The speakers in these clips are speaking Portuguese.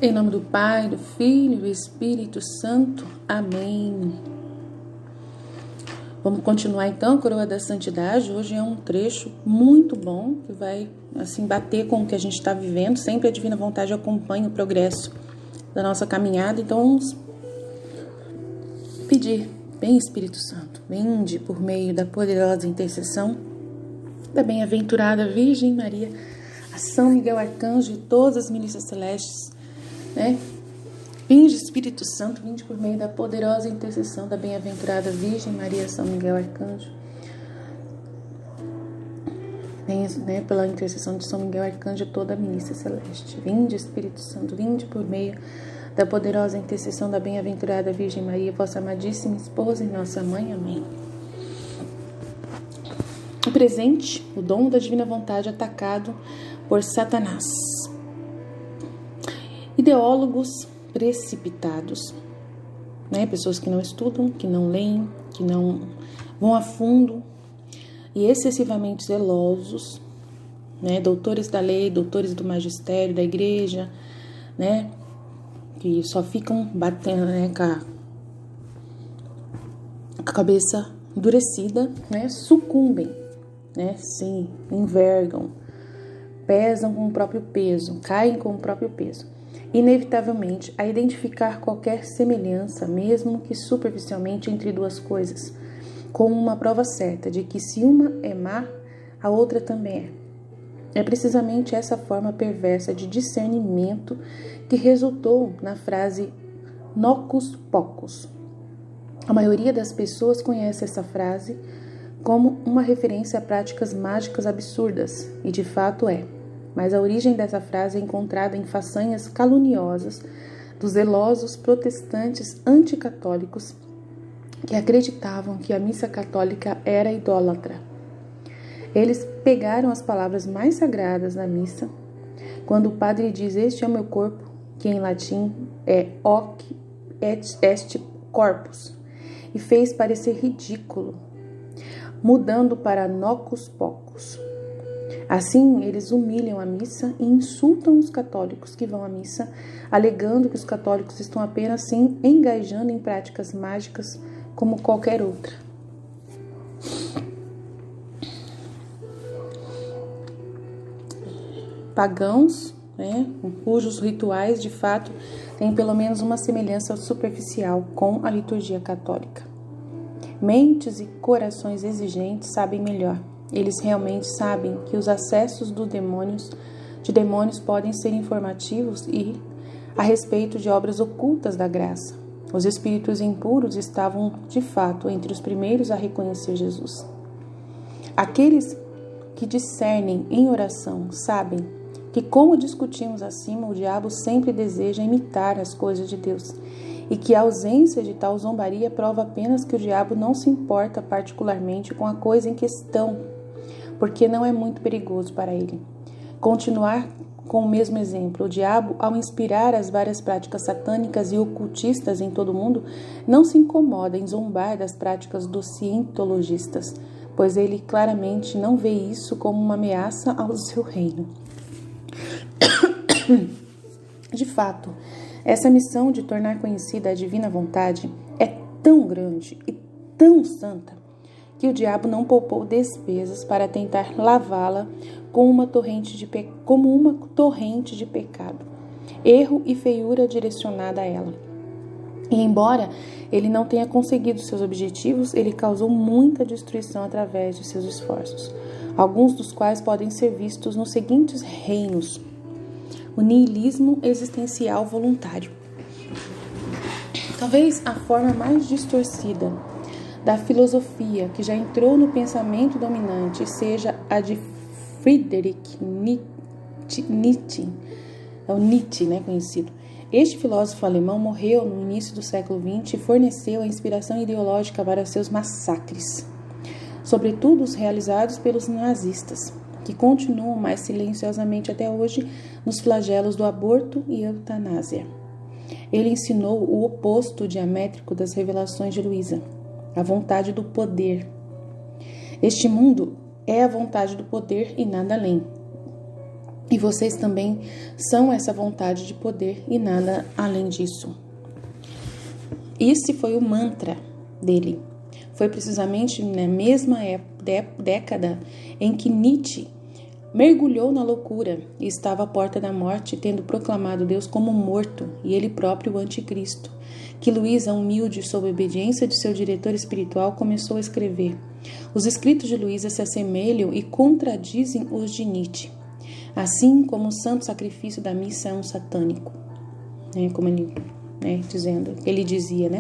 Em nome do Pai, do Filho e do Espírito Santo. Amém. Vamos continuar então a Coroa da Santidade. Hoje é um trecho muito bom que vai assim bater com o que a gente está vivendo. Sempre a Divina Vontade acompanha o progresso da nossa caminhada. Então vamos pedir, bem Espírito Santo, vinde por meio da poderosa intercessão da bem-aventurada Virgem Maria, a São Miguel Arcanjo e todas as milícias celestes, né? Vinde Espírito Santo, vinde por meio da poderosa intercessão da bem-aventurada Virgem Maria, São Miguel Arcanjo, né? Pela intercessão de São Miguel Arcanjo e toda a milícia celeste. Vinde Espírito Santo, vinde por meio da poderosa intercessão da bem-aventurada Virgem Maria, vossa amadíssima esposa e nossa mãe. Amém. O presente, o dom da divina vontade atacado por Satanás. Ideólogos precipitados, né? Pessoas que não estudam, que não leem, que não vão a fundo e excessivamente zelosos, né? Doutores da lei, doutores do magistério, da igreja, né? Que só ficam batendo, né? Com a cabeça endurecida, né? Sucumbem, né? Sim, envergam, pesam com o próprio peso, caem com o próprio peso, inevitavelmente a identificar qualquer semelhança, mesmo que superficialmente, entre duas coisas, como uma prova certa de que se uma é má, a outra também é. É precisamente essa forma perversa de discernimento que resultou na frase nocus pocus. A maioria das pessoas conhece essa frase como uma referência a práticas mágicas absurdas, e de fato é. Mas a origem dessa frase é encontrada em façanhas caluniosas dos zelosos protestantes anticatólicos que acreditavam que a missa católica era idólatra. Eles pegaram as palavras mais sagradas da missa, quando o padre diz: "Este é o meu corpo", que em latim é hoc est corpus, e fez parecer ridículo, mudando para nocus pocus. Assim, eles humilham a missa e insultam os católicos que vão à missa, alegando que os católicos estão apenas se engajando em práticas mágicas como qualquer outra. Pagãos, né, cujos rituais de fato têm pelo menos uma semelhança superficial com a liturgia católica. Mentes e corações exigentes sabem melhor. Eles realmente sabem que os acessos de demônios podem ser informativos e a respeito de obras ocultas da graça. Os espíritos impuros estavam, de fato, entre os primeiros a reconhecer Jesus. Aqueles que discernem em oração sabem que, como discutimos acima, o diabo sempre deseja imitar as coisas de Deus e que a ausência de tal zombaria prova apenas que o diabo não se importa particularmente com a coisa em questão, porque não é muito perigoso para ele. Continuar com o mesmo exemplo, o diabo, ao inspirar as várias práticas satânicas e ocultistas em todo o mundo, não se incomoda em zombar das práticas dos cientologistas, pois ele claramente não vê isso como uma ameaça ao seu reino. De fato, essa missão de tornar conhecida a divina vontade é tão grande e tão santa que o diabo não poupou despesas para tentar lavá-la como uma torrente de pecado, erro e feiura direcionada a ela. E embora ele não tenha conseguido seus objetivos, ele causou muita destruição através de seus esforços, alguns dos quais podem ser vistos nos seguintes reinos: o niilismo existencial voluntário. Talvez a forma mais distorcida da filosofia que já entrou no pensamento dominante seja a de Friedrich Nietzsche, é o Nietzsche, né, conhecido. Este filósofo alemão morreu no início do século XX e forneceu a inspiração ideológica para seus massacres, sobretudo os realizados pelos nazistas, que continuam mais silenciosamente até hoje nos flagelos do aborto e eutanásia. Ele ensinou o oposto diamétrico das revelações de Luísa, a vontade do poder. Este mundo é a vontade do poder e nada além. E vocês também são essa vontade de poder e nada além disso. Esse foi o mantra dele. Foi precisamente na mesma década em que Nietzsche mergulhou na loucura e estava à porta da morte, tendo proclamado Deus como morto e ele próprio o anticristo, que Luísa, humilde sob a obediência de seu diretor espiritual, começou a escrever. Os escritos de Luísa se assemelham e contradizem os de Nietzsche, assim como o santo sacrifício da missa é um satânico, como ele dizia,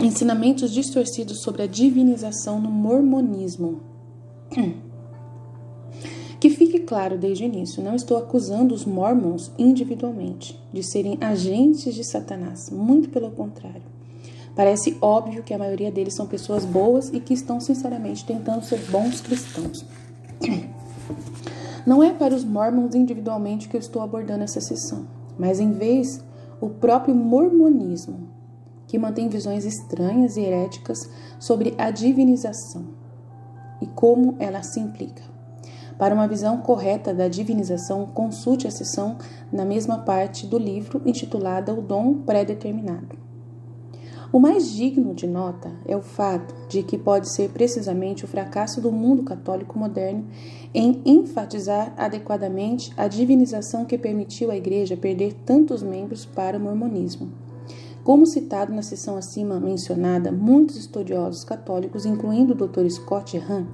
Ensinamentos distorcidos sobre a divinização no mormonismo. Que fique claro desde o início, não estou acusando os mormons individualmente de serem agentes de Satanás, muito pelo contrário. Parece óbvio que a maioria deles são pessoas boas e que estão sinceramente tentando ser bons cristãos. Não é para os mormons individualmente que eu estou abordando essa sessão, mas em vez o próprio mormonismo, que mantém visões estranhas e heréticas sobre a divinização e como ela se implica. Para uma visão correta da divinização, consulte a seção na mesma parte do livro intitulada O Dom Pré-Determinado. O mais digno de nota é o fato de que pode ser precisamente o fracasso do mundo católico moderno em enfatizar adequadamente a divinização que permitiu à Igreja perder tantos membros para o mormonismo. Como citado na seção acima mencionada, muitos estudiosos católicos, incluindo o Dr. Scott Hahn,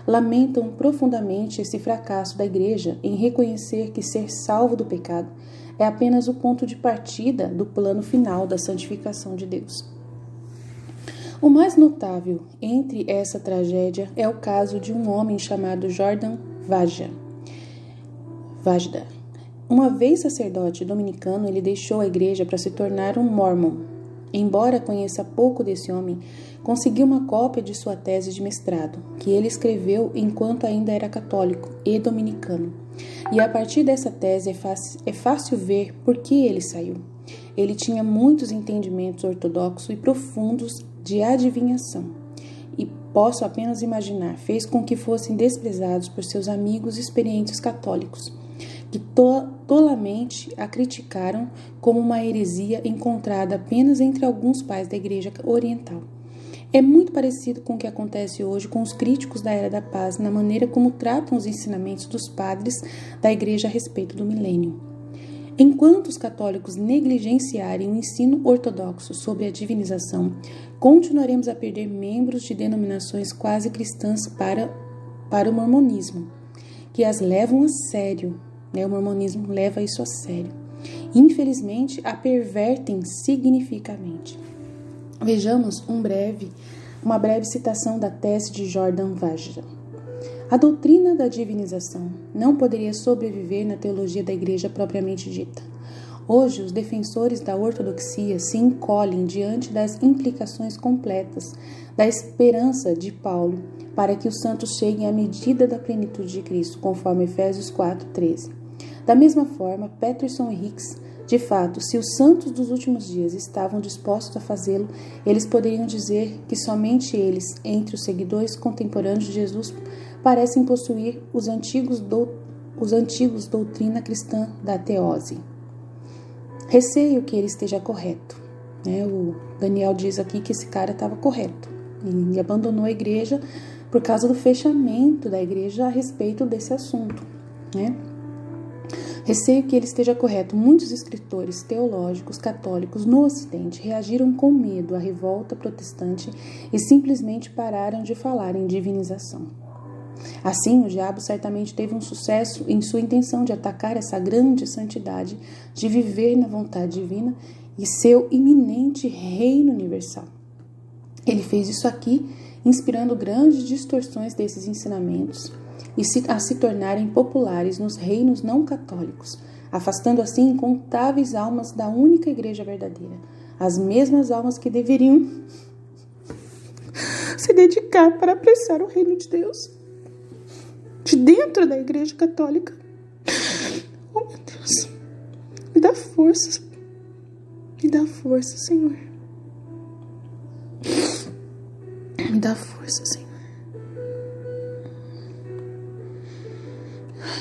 lamentam profundamente esse fracasso da Igreja em reconhecer que ser salvo do pecado é apenas o ponto de partida do plano final da santificação de Deus. O mais notável entre essa tragédia é o caso de um homem chamado Jordan Vajda. Uma vez sacerdote dominicano, ele deixou a igreja para se tornar um mormon. Embora conheça pouco desse homem, conseguiu uma cópia de sua tese de mestrado, que ele escreveu enquanto ainda era católico e dominicano. E a partir dessa tese é fácil ver por que ele saiu. Ele tinha muitos entendimentos ortodoxos e profundos de adivinhação. E posso apenas imaginar, fez com que fossem desprezados por seus amigos experientes católicos, que tolamente a criticaram como uma heresia encontrada apenas entre alguns pais da Igreja Oriental. É muito parecido com o que acontece hoje com os críticos da Era da Paz na maneira como tratam os ensinamentos dos padres da Igreja a respeito do milênio. Enquanto os católicos negligenciarem o ensino ortodoxo sobre a divinização, continuaremos a perder membros de denominações quase cristãs para o mormonismo, que as levam a sério. O mormonismo leva isso a sério. Infelizmente, a pervertem significativamente. Vejamos uma breve citação da tese de Jordan Vajda. A doutrina da divinização não poderia sobreviver na teologia da Igreja propriamente dita. Hoje, os defensores da ortodoxia se encolhem diante das implicações completas da esperança de Paulo para que os santos cheguem à medida da plenitude de Cristo, conforme Efésios 4:13. Da mesma forma, Peterson e Hicks, de fato, se os santos dos últimos dias estavam dispostos a fazê-lo, eles poderiam dizer que somente eles, entre os seguidores contemporâneos de Jesus, parecem possuir os antigos doutrina cristã da teose. Receio que ele esteja correto. O Daniel diz aqui que esse cara estava correto. Ele abandonou a igreja por causa do fechamento da igreja a respeito desse assunto. Receio que ele esteja correto. Muitos escritores teológicos católicos no Ocidente reagiram com medo à revolta protestante e simplesmente pararam de falar em divinização. Assim, o diabo certamente teve um sucesso em sua intenção de atacar essa grande santidade, de viver na vontade divina e seu iminente reino universal. Ele fez isso aqui, inspirando grandes distorções desses ensinamentos e a se tornarem populares nos reinos não católicos, afastando assim incontáveis almas da única igreja verdadeira, as mesmas almas que deveriam se dedicar para apreciar o reino de Deus, de dentro da igreja católica. Oh, meu Deus, me dá forças, Senhor, me dá força, Senhor.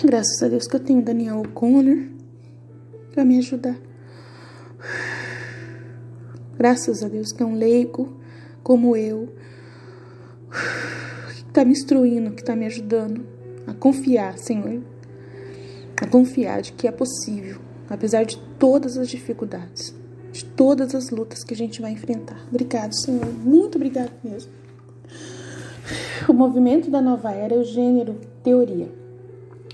Graças a Deus que eu tenho Daniel O'Connor para me ajudar. Graças a Deus que é um leigo como eu, que está me instruindo, que está me ajudando a confiar, Senhor, a confiar de que é possível, apesar de todas as dificuldades, de todas as lutas que a gente vai enfrentar. Obrigado, Senhor, muito obrigado mesmo. O movimento da nova era é o gênero teoria.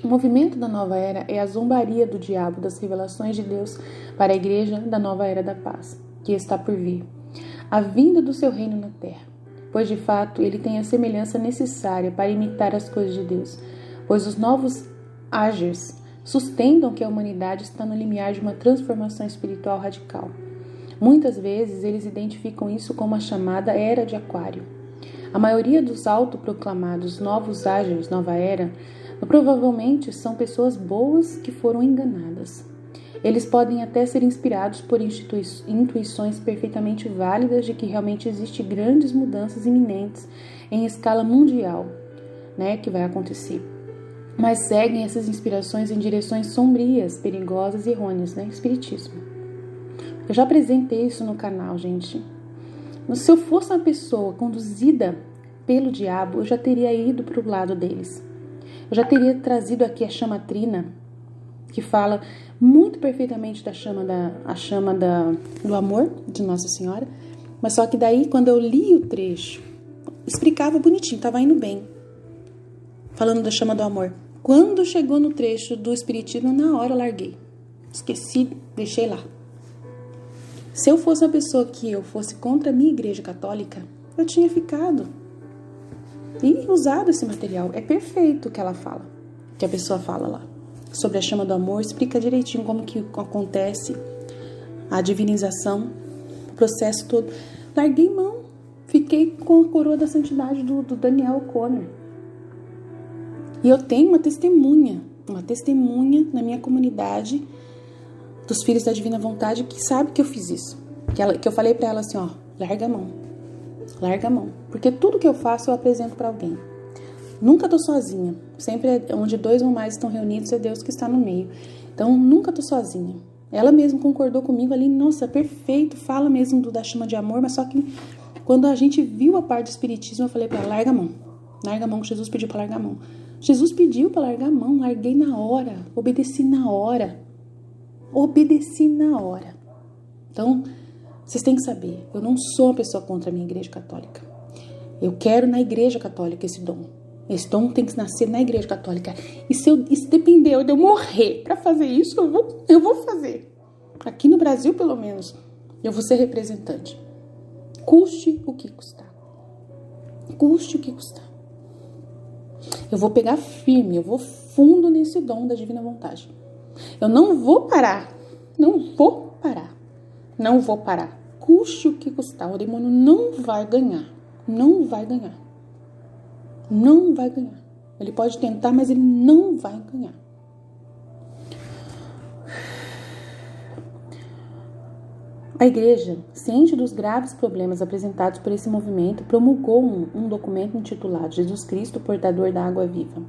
O movimento da nova era é a zombaria do diabo das revelações de Deus para a igreja da nova era da paz, que está por vir, a vinda do seu reino na terra, pois de fato ele tem a semelhança necessária para imitar as coisas de Deus, pois os novos agers sustentam que a humanidade está no limiar de uma transformação espiritual radical. Muitas vezes eles identificam isso como a chamada Era de Aquário. A maioria dos autoproclamados novos agers, nova era, provavelmente são pessoas boas que foram enganadas. Eles podem até ser inspirados por intuições perfeitamente válidas de que realmente existem grandes mudanças iminentes em escala mundial, que vai acontecer. Mas seguem essas inspirações em direções sombrias, perigosas e errôneas, Espiritismo. Eu já apresentei isso no canal, gente. Se eu fosse uma pessoa conduzida pelo diabo, eu já teria ido para o lado deles. Eu já teria trazido aqui a chama trina, que fala muito perfeitamente da chama do amor de Nossa Senhora, mas só que daí, quando eu li o trecho, explicava bonitinho, estava indo bem, falando da chama do amor. Quando chegou no trecho do Espiritismo, na hora eu larguei, esqueci, deixei lá. Se eu fosse uma pessoa que eu fosse contra a minha igreja católica, eu tinha ficado e usado esse material. É perfeito o que ela fala, que a pessoa fala lá. Sobre a chama do amor, explica direitinho como que acontece a divinização, o processo todo. Larguei mão, fiquei com a coroa da santidade do Daniel O'Connor. E eu tenho uma testemunha na minha comunidade dos Filhos da Divina Vontade que sabe que eu fiz isso. Que eu falei pra ela assim, larga a mão. Porque tudo que eu faço eu apresento pra alguém. Nunca tô sozinha. Sempre onde 2 ou mais estão reunidos é Deus que está no meio. Então, nunca tô sozinha. Ela mesma concordou comigo ali. Nossa, perfeito. Fala mesmo da chama de amor. Mas só que quando a gente viu a parte do Espiritismo, eu falei pra ela, larga a mão. Larga a mão, que Jesus pediu pra largar a mão. Jesus pediu pra largar a mão. Larguei na hora. Obedeci na hora. Então, vocês têm que saber. Eu não sou uma pessoa contra a minha igreja católica. Eu quero na igreja católica esse dom. Esse dom tem que nascer na igreja católica. E se depender de eu morrer para fazer isso, eu vou fazer. Aqui no Brasil, pelo menos, eu vou ser representante. Custe o que custar. Eu vou pegar firme, eu vou fundo nesse dom da divina vontade. Eu não vou parar. Custe o que custar. O demônio não vai ganhar. Ele pode tentar, mas ele não vai ganhar. A igreja, ciente dos graves problemas apresentados por esse movimento, promulgou um documento intitulado Jesus Cristo, Portador da Água Viva.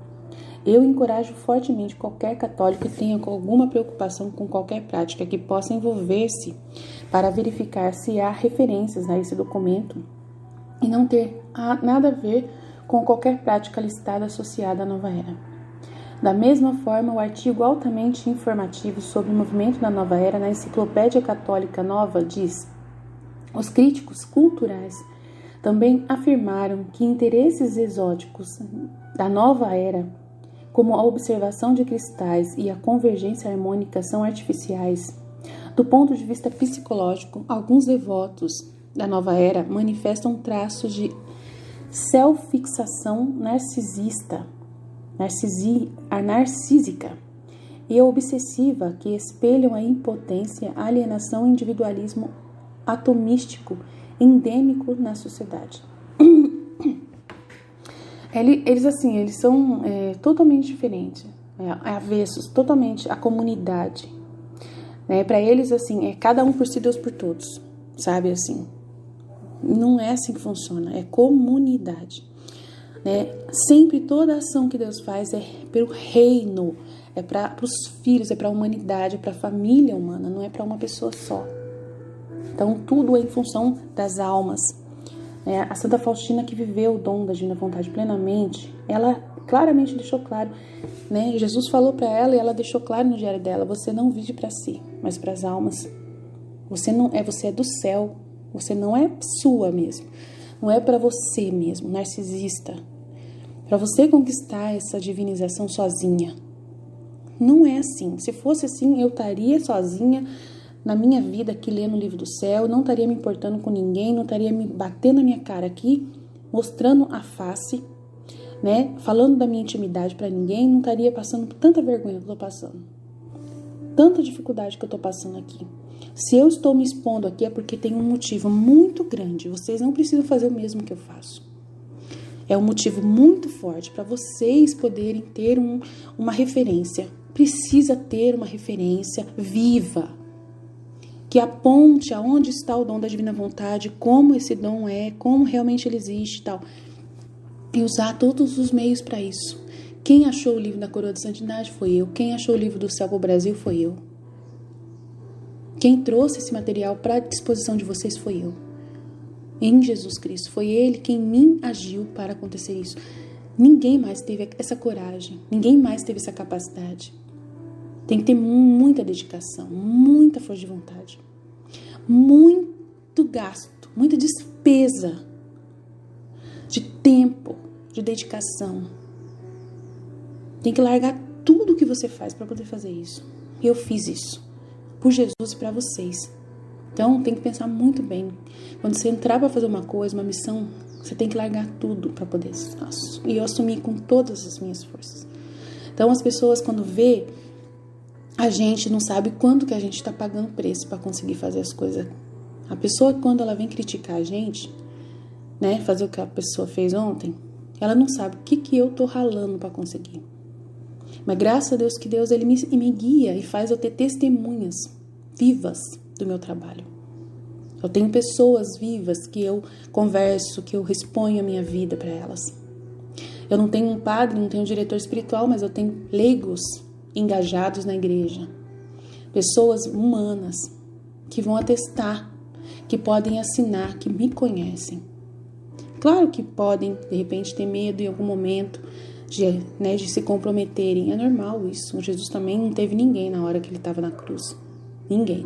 Eu encorajo fortemente qualquer católico que tenha alguma preocupação com qualquer prática que possa envolver-se para verificar se há referências a esse documento e não ter nada a ver com qualquer prática listada associada à nova era. Da mesma forma, o artigo altamente informativo sobre o movimento da nova era na Enciclopédia Católica Nova diz: os críticos culturais também afirmaram que interesses exóticos da nova era, como a observação de cristais e a convergência harmônica, são artificiais. Do ponto de vista psicológico, alguns devotos da nova era manifestam traços de self-fixação narcísica e obsessiva que espelham a impotência, a alienação e individualismo atomístico endêmico na sociedade. Eles são totalmente diferentes, avessos, totalmente a comunidade. Para eles, é cada um por si, Deus por todos, sabe assim? Não é assim que funciona, é comunidade. né? Sempre toda ação que Deus faz é pelo reino, é para os filhos, é para a humanidade, é para a família humana, não é para uma pessoa só. Então tudo é em função das almas. A Santa Faustina, que viveu o dom da divina vontade plenamente, ela claramente deixou claro, né? Jesus falou para ela e ela deixou claro no diário dela: você não vive para si, mas para as almas. Você é do céu, você não é sua mesmo, não é para você mesmo, narcisista. Para você conquistar essa divinização sozinha. Não é assim. Se fosse assim, eu estaria sozinha na minha vida aqui lendo o livro do céu, não estaria me importando com ninguém, não estaria me batendo na minha cara aqui, mostrando a face, né? Falando da minha intimidade para ninguém, não estaria passando por tanta vergonha que eu tô passando. Tanta dificuldade que eu tô passando aqui. Se eu estou me expondo aqui é porque tem um motivo muito grande. Vocês não precisam fazer o mesmo que eu faço. É um motivo muito forte para vocês poderem ter uma referência. Precisa ter uma referência viva, que aponte aonde está o dom da divina vontade, como esse dom é, como realmente ele existe e tal. E usar todos os meios para isso. Quem achou o livro da Coroa de Santidade foi eu. Quem achou o livro do Céu para o Brasil foi eu. Quem trouxe esse material para a disposição de vocês foi eu. Em Jesus Cristo. Foi Ele quem em mim agiu para acontecer isso. Ninguém mais teve essa coragem. Ninguém mais teve essa capacidade. Tem que ter muita dedicação, muita força de vontade, muito gasto, muita despesa de tempo, de dedicação. Tem que largar tudo que você faz para poder fazer isso. E eu fiz isso por Jesus e para vocês. Então tem que pensar muito bem. Quando você entrar para fazer uma coisa, uma missão, você tem que largar tudo para poder. E eu assumi com todas as minhas forças. Então as pessoas, quando vê, a gente não sabe quanto que a gente está pagando preço para conseguir fazer as coisas. A pessoa, quando ela vem criticar a gente, né, fazer o que a pessoa fez ontem, ela não sabe o que eu tô ralando para conseguir. Mas graças a Deus que Deus ele me guia e faz eu ter testemunhas vivas do meu trabalho. Eu tenho pessoas vivas que eu converso, que eu exponho a minha vida para elas. Eu não tenho um padre, não tenho um diretor espiritual, mas eu tenho leigos engajados na igreja. Pessoas humanas que vão atestar, que podem assinar, que me conhecem. Claro que podem, de repente, ter medo em algum momento de se comprometerem. É normal isso. Jesus também não teve ninguém na hora que ele estava na cruz. Ninguém.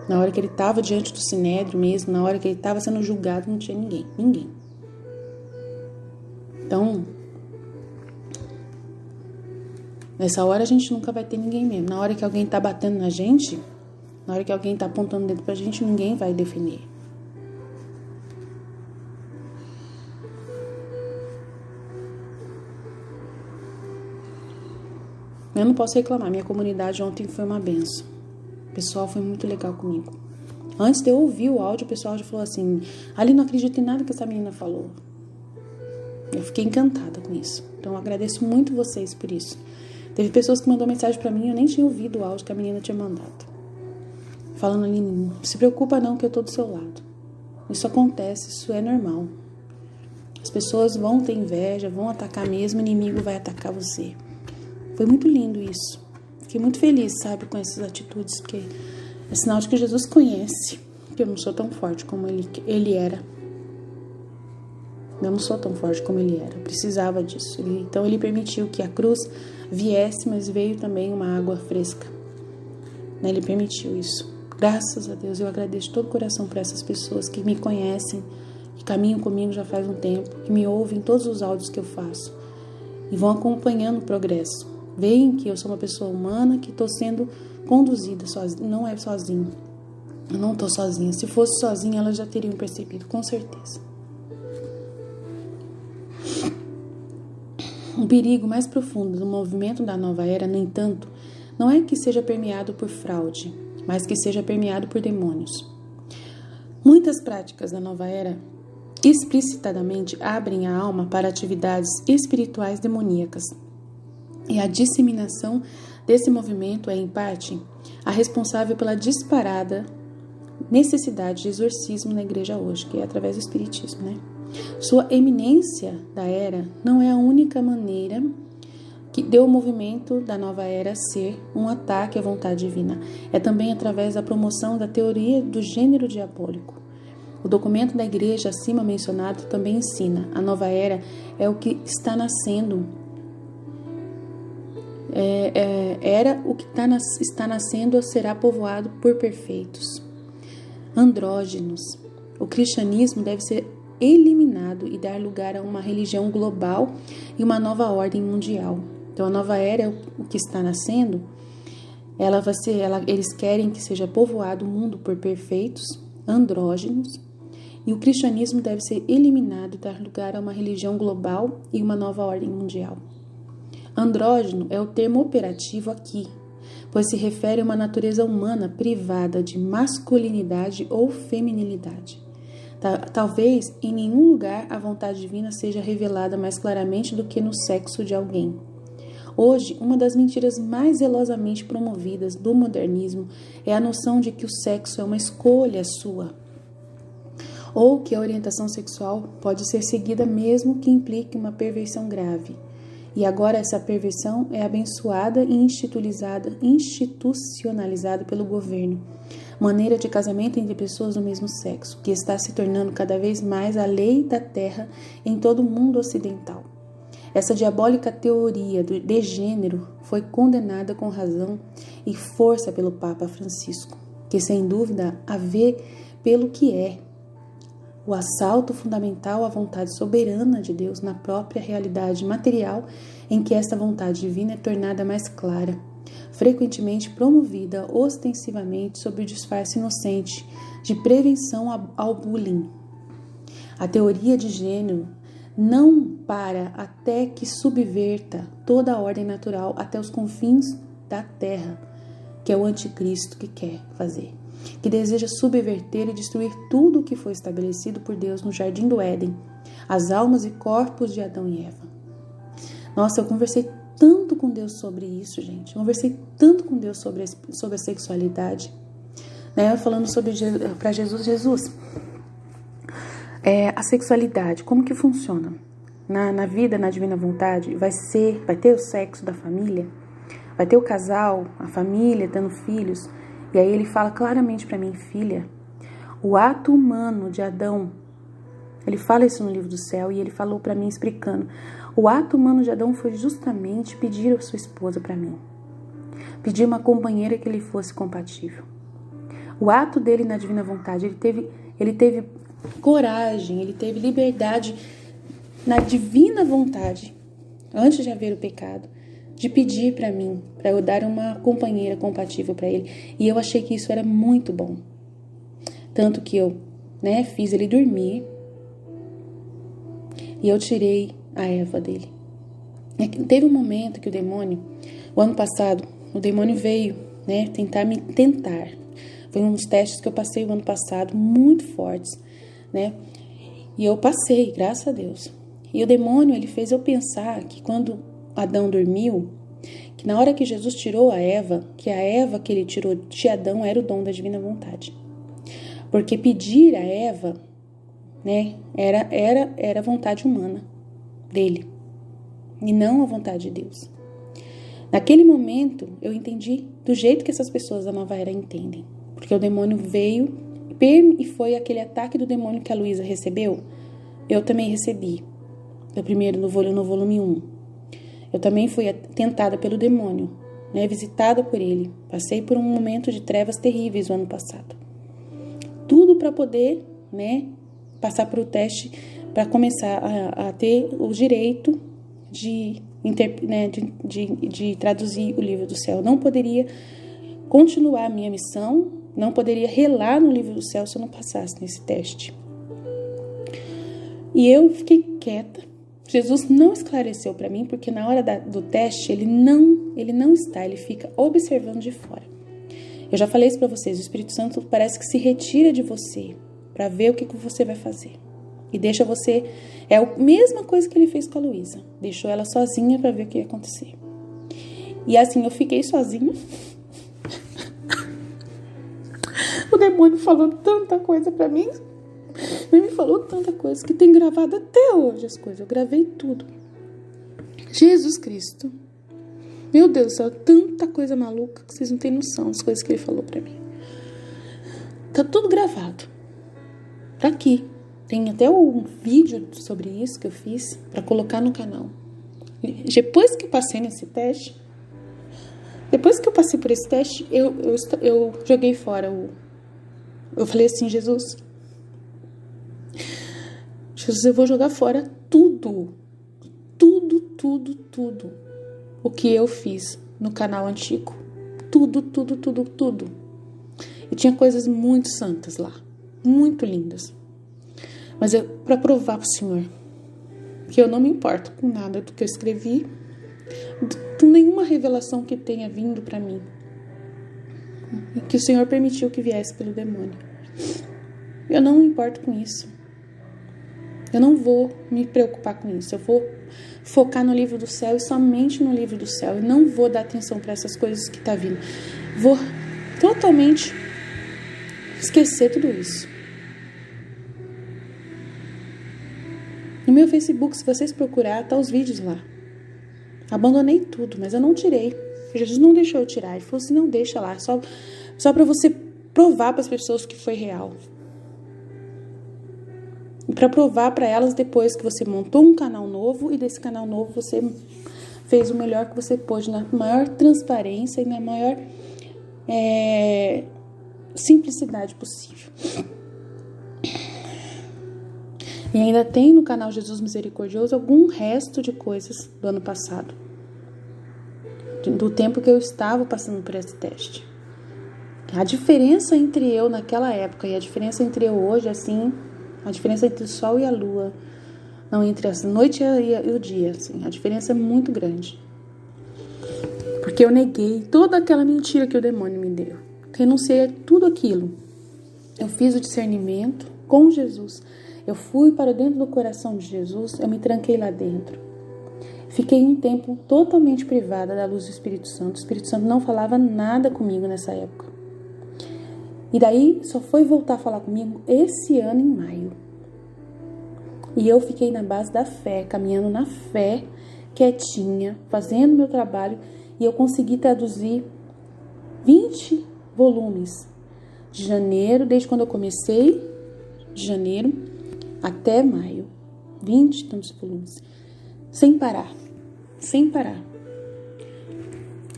Na hora que ele estava diante do sinédrio mesmo, na hora que ele estava sendo julgado, não tinha ninguém. Ninguém. Então, nessa hora a gente nunca vai ter ninguém mesmo. Na hora que alguém está batendo na gente, na hora que alguém está apontando o dedo pra gente, ninguém vai defender. Eu não posso reclamar. Minha comunidade ontem foi uma benção. O pessoal foi muito legal comigo. Antes de eu ouvir o áudio, o pessoal já falou assim: ali não acredito em nada que essa menina falou. Eu fiquei encantada com isso. Então eu agradeço muito vocês por isso. Teve pessoas que mandou mensagem pra mim, eu nem tinha ouvido o áudio que a menina tinha mandado. Falando ali: não se preocupa não que eu tô do seu lado. Isso acontece, isso é normal. As pessoas vão ter inveja, vão atacar mesmo, o inimigo vai atacar você. Foi muito lindo isso. Fiquei muito feliz, sabe, com essas atitudes, porque é sinal de que Jesus conhece, que eu não sou tão forte como ele era. Eu não sou tão forte como ele era, eu precisava disso. Então ele permitiu que a cruz viesse, mas veio também uma água fresca. Ele permitiu isso. Graças a Deus, eu agradeço de todo o coração por essas pessoas que me conhecem, que caminham comigo já faz um tempo, que me ouvem todos os áudios que eu faço e vão acompanhando o progresso. Veem que eu sou uma pessoa humana, que estou sendo conduzida sozinha, não é sozinha. Eu não estou sozinha. Se fosse sozinha, elas já teriam percebido, com certeza. Um perigo mais profundo do movimento da nova era, no entanto, não é que seja permeado por fraude, mas que seja permeado por demônios. Muitas práticas da nova era explicitadamente abrem a alma para atividades espirituais demoníacas. E a disseminação desse movimento é, em parte, a responsável pela disparada necessidade de exorcismo na igreja hoje, que é através do espiritismo, né? Sua eminência da era não é a única maneira que deu o movimento da nova era ser um ataque à vontade divina. É também através da promoção da teoria do gênero diabólico. O documento da igreja acima mencionado também ensina: a nova era é o que está nascendo. Está nascendo será povoado por perfeitos. Andrógenos. O cristianismo deve ser eliminado e dar lugar a uma religião global e uma nova ordem mundial. Então, a nova era é o que está nascendo. Eles querem que seja povoado o mundo por perfeitos, andrógenos, e o cristianismo deve ser eliminado e dar lugar a uma religião global e uma nova ordem mundial. Andrógeno é o termo operativo aqui, pois se refere a uma natureza humana privada de masculinidade ou feminilidade. Talvez em nenhum lugar a vontade divina seja revelada mais claramente do que no sexo de alguém. Hoje, uma das mentiras mais zelosamente promovidas do modernismo é a noção de que o sexo é uma escolha sua, ou que a orientação sexual pode ser seguida mesmo que implique uma perversão grave. E agora essa perversão é abençoada e institucionalizada pelo governo, maneira de casamento entre pessoas do mesmo sexo, que está se tornando cada vez mais a lei da terra em todo o mundo ocidental. Essa diabólica teoria de gênero foi condenada com razão e força pelo Papa Francisco, que sem dúvida a vê pelo que é: o assalto fundamental à vontade soberana de Deus na própria realidade material, em que esta vontade divina é tornada mais clara, frequentemente promovida ostensivamente sob o disfarce inocente de prevenção ao bullying. A teoria de gênero não para até que subverta toda a ordem natural até os confins da terra, que é o anticristo que quer fazer, que deseja subverter e destruir tudo o que foi estabelecido por Deus no jardim do Éden, as almas e corpos de Adão e Eva. Nossa, eu conversei tanto com Deus sobre isso, gente. Eu conversei tanto com Deus sobre a sexualidade, né? Falando para Jesus, a sexualidade, como que funciona? Na vida, na divina vontade, vai ter o sexo da família, vai ter o casal, a família, tendo filhos. E aí ele fala claramente para mim: filha, o ato humano de Adão, ele fala isso no livro do céu, e ele falou para mim explicando: o ato humano de Adão foi justamente pedir a sua esposa para mim, pedir uma companheira que lhe fosse compatível. O ato dele na divina vontade, ele teve coragem, ele teve liberdade na divina vontade, antes de haver o pecado, de pedir para mim, para eu dar uma companheira compatível para ele. E eu achei que isso era muito bom. Tanto que eu, fiz ele dormir e eu tirei a Eva dele. Teve um momento que o ano passado, o demônio veio, tentar. Foi uns testes que eu passei o ano passado, muito fortes, E eu passei, graças a Deus. E o demônio, ele fez eu pensar que quando Adão dormiu, que na hora que Jesus tirou a Eva, que a Eva que ele tirou de Adão era o dom da divina vontade. Porque pedir a Eva, era a vontade humana dele, e não a vontade de Deus. Naquele momento, eu entendi do jeito que essas pessoas da nova era entendem. Porque o demônio veio, e foi aquele ataque do demônio que a Luísa recebeu, eu também recebi. No volume 1. Eu também fui tentada pelo demônio, visitada por ele. Passei por um momento de trevas terríveis o ano passado. Tudo para poder, passar por o teste, para começar a ter o direito de traduzir o livro do céu. Não poderia continuar a minha missão, não poderia relar no livro do céu se eu não passasse nesse teste. E eu fiquei quieta. Jesus não esclareceu para mim, porque na hora do teste ele não está, ele fica observando de fora. Eu já falei isso para vocês, o Espírito Santo parece que se retira de você para ver o que você vai fazer. E deixa você, é a mesma coisa que ele fez com a Luísa, deixou ela sozinha para ver o que ia acontecer. E assim, eu fiquei sozinha. O demônio falou tanta coisa pra mim. Ele me falou tanta coisa que tem gravado até hoje as coisas. Eu gravei tudo. Jesus Cristo. Meu Deus do céu, tanta coisa maluca que vocês não têm noção das coisas que ele falou pra mim. Tá tudo gravado. Tá aqui. Tem até um vídeo sobre isso que eu fiz pra colocar no canal. Depois que eu passei nesse teste, depois que eu passei por esse teste, eu joguei fora eu falei assim, Jesus, eu vou jogar fora tudo o que eu fiz no canal antigo. Tudo. E tinha coisas muito santas lá, muito lindas. Mas para provar pro Senhor que eu não me importo com nada do que eu escrevi, com nenhuma revelação que tenha vindo para mim, e que o Senhor permitiu que viesse pelo demônio. Eu não me importo com isso. Eu não vou me preocupar com isso. Eu vou focar no livro do céu e somente no livro do céu. E não vou dar atenção para essas coisas que tá vindo. Vou totalmente esquecer tudo isso. No meu Facebook, se vocês procurar, tá os vídeos lá. Abandonei tudo, mas eu não tirei. Jesus não deixou eu tirar. Ele falou assim, não, deixa lá. Só para você provar para as pessoas que foi real. E para provar para elas depois que você montou um canal novo e desse canal novo você fez o melhor que você pôde na maior transparência e na maior simplicidade possível. E ainda tem no canal Jesus Misericordioso algum resto de coisas do ano passado, do tempo que eu estava passando por esse teste. A diferença entre eu naquela época e a diferença entre eu hoje, assim, a diferença entre o sol e a lua, não, entre a noite e o dia, assim, a diferença é muito grande. Porque eu neguei toda aquela mentira que o demônio me deu. Renunciei a tudo aquilo. Eu fiz o discernimento com Jesus. Eu fui para dentro do coração de Jesus, eu me tranquei lá dentro. Fiquei um tempo totalmente privada da luz do Espírito Santo. O Espírito Santo não falava nada comigo nessa época. E daí só foi voltar a falar comigo esse ano em maio. E eu fiquei na base da fé, caminhando na fé, quietinha, fazendo meu trabalho. E eu consegui traduzir 20 volumes de janeiro, desde quando eu comecei, de janeiro até maio. 20 e tantos volumes. Sem parar.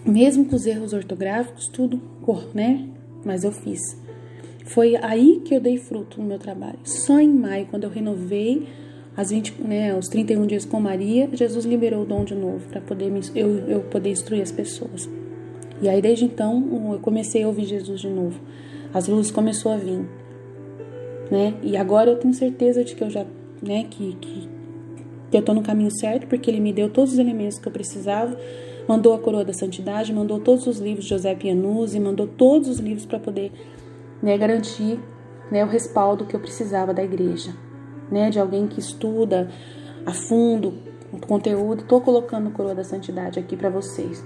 Mesmo com os erros ortográficos, tudo, né? Mas eu fiz. Foi aí que eu dei fruto no meu trabalho. Só em maio, quando eu renovei os 31 dias com Maria, Jesus liberou o dom de novo para poder eu poder instruir as pessoas. E aí desde então eu comecei a ouvir Jesus de novo. As luzes começou a vir, né? E agora eu tenho certeza de que eu já, né, que eu tô no caminho certo, porque ele me deu todos os elementos que eu precisava. Mandou a coroa da santidade, mandou todos os livros de José Pianuzzi, mandou todos os livros para poder, né, garantir, né, o respaldo que eu precisava da igreja, né, de alguém que estuda a fundo o conteúdo. Estou colocando a coroa da santidade aqui para vocês.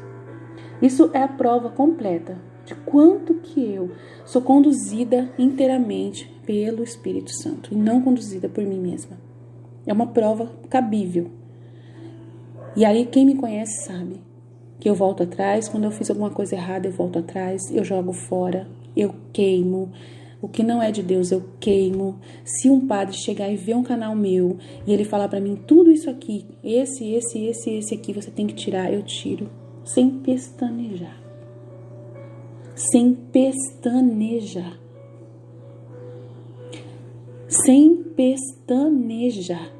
Isso é a prova completa de quanto que eu sou conduzida inteiramente pelo Espírito Santo e não conduzida por mim mesma. É uma prova cabível. E aí quem me conhece sabe que eu volto atrás. Quando eu fiz alguma coisa errada, eu volto atrás, eu jogo fora, eu queimo. O que não é de Deus, eu queimo. Se um padre chegar e ver um canal meu e ele falar pra mim, tudo isso aqui, esse aqui, você tem que tirar, eu tiro. Sem pestanejar. Sem pestanejar. Sem pestanejar.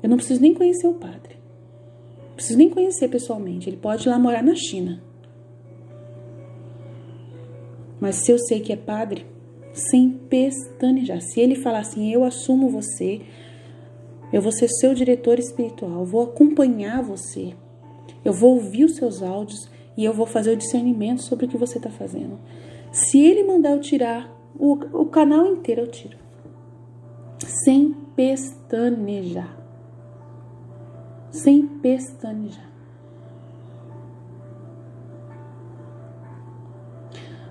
Eu não preciso nem conhecer o padre. Não preciso nem conhecer pessoalmente. Ele pode ir lá morar na China. Mas se eu sei que é padre, sem pestanejar. Se ele falar assim, eu assumo você, eu vou ser seu diretor espiritual, eu vou acompanhar você, eu vou ouvir os seus áudios e eu vou fazer o discernimento sobre o que você está fazendo. Se ele mandar eu tirar o canal inteiro, eu tiro. Sem pestanejar. Sem pestanejar.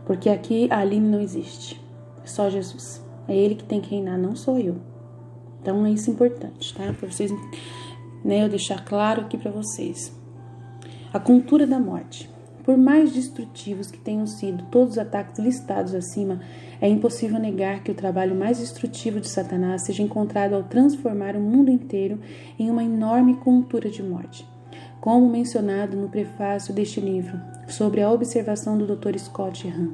Porque aqui a Aline não existe. só Jesus. É Ele que tem que reinar, não sou eu. Então é isso importante, tá? Para vocês, né, eu deixar claro aqui para vocês. A cultura da morte. Por mais destrutivos que tenham sido todos os ataques listados acima, é impossível negar que o trabalho mais destrutivo de Satanás seja encontrado ao transformar o mundo inteiro em uma enorme cultura de morte. Como mencionado no prefácio deste livro, sobre a observação do Dr. Scott Hahn.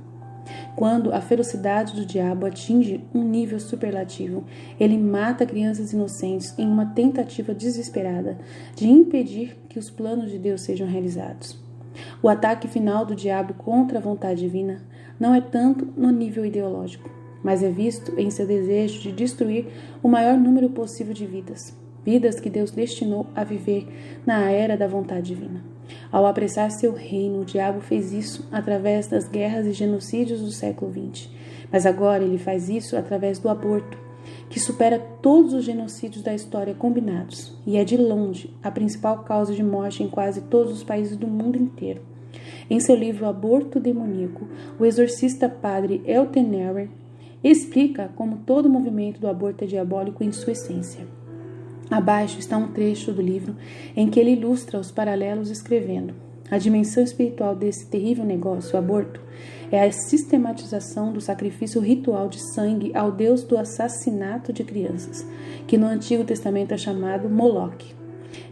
Quando a ferocidade do diabo atinge um nível superlativo, ele mata crianças inocentes em uma tentativa desesperada de impedir que os planos de Deus sejam realizados. O ataque final do diabo contra a vontade divina não é tanto no nível ideológico, mas é visto em seu desejo de destruir o maior número possível de vidas que Deus destinou a viver na era da vontade divina. Ao apressar seu reino, o diabo fez isso através das guerras e genocídios do século XX. Mas agora ele faz isso através do aborto, que supera todos os genocídios da história combinados e é de longe a principal causa de morte em quase todos os países do mundo inteiro. Em seu livro Aborto Demoníaco, o exorcista padre Elton Newer explica como todo o movimento do aborto é diabólico em sua essência. Abaixo está um trecho do livro em que ele ilustra os paralelos escrevendo: a dimensão espiritual desse terrível negócio, o aborto, é a sistematização do sacrifício ritual de sangue ao Deus do assassinato de crianças, que no Antigo Testamento é chamado Moloque.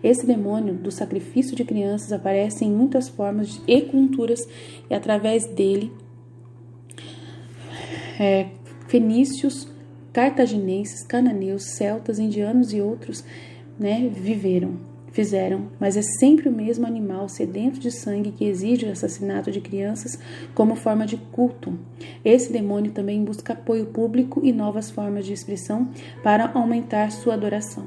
Esse demônio do sacrifício de crianças aparece em muitas formas e culturas, e através dele, fenícios, cartaginenses, cananeus, celtas, indianos e outros, fizeram, mas é sempre o mesmo animal sedento de sangue que exige o assassinato de crianças como forma de culto. Esse demônio também busca apoio público e novas formas de expressão para aumentar sua adoração.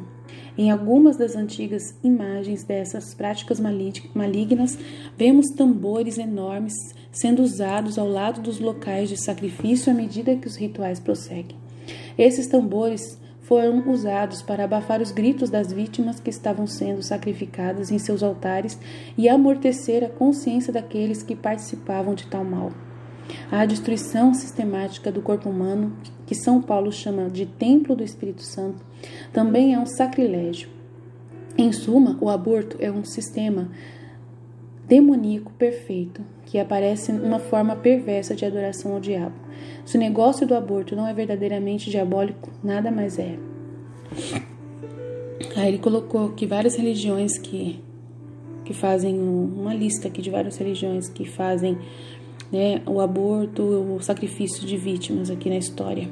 Em algumas das antigas imagens dessas práticas malignas, vemos tambores enormes sendo usados ao lado dos locais de sacrifício à medida que os rituais prosseguem. Esses tambores foram usados para abafar os gritos das vítimas que estavam sendo sacrificadas em seus altares e amortecer a consciência daqueles que participavam de tal mal. A destruição sistemática do corpo humano, que São Paulo chama de templo do Espírito Santo, também é um sacrilégio. Em suma, o aborto é um sistema demoníaco perfeito, que aparece numa forma perversa de adoração ao diabo. Se o negócio do aborto não é verdadeiramente diabólico, nada mais é. Aí ele colocou aqui várias religiões que fazem uma lista aqui de várias religiões que fazem, o aborto, o sacrifício de vítimas aqui na história,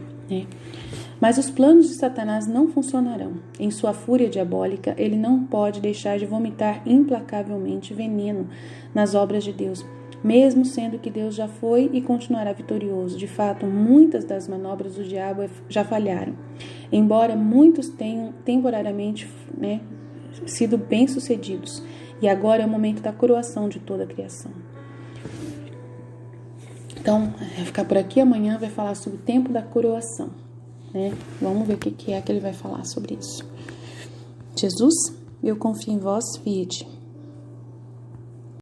Mas os planos de Satanás não funcionarão. Em sua fúria diabólica, ele não pode deixar de vomitar implacavelmente veneno nas obras de Deus, mesmo sendo que Deus já foi e continuará vitorioso. De fato, muitas das manobras do diabo já falharam, embora muitos tenham temporariamente sido bem-sucedidos. E agora é o momento da coroação de toda a criação. Então, vai ficar por aqui. Amanhã vai falar sobre o tempo da coroação. Vamos ver o que é que ele vai falar sobre isso. Jesus, eu confio em vós, vinde.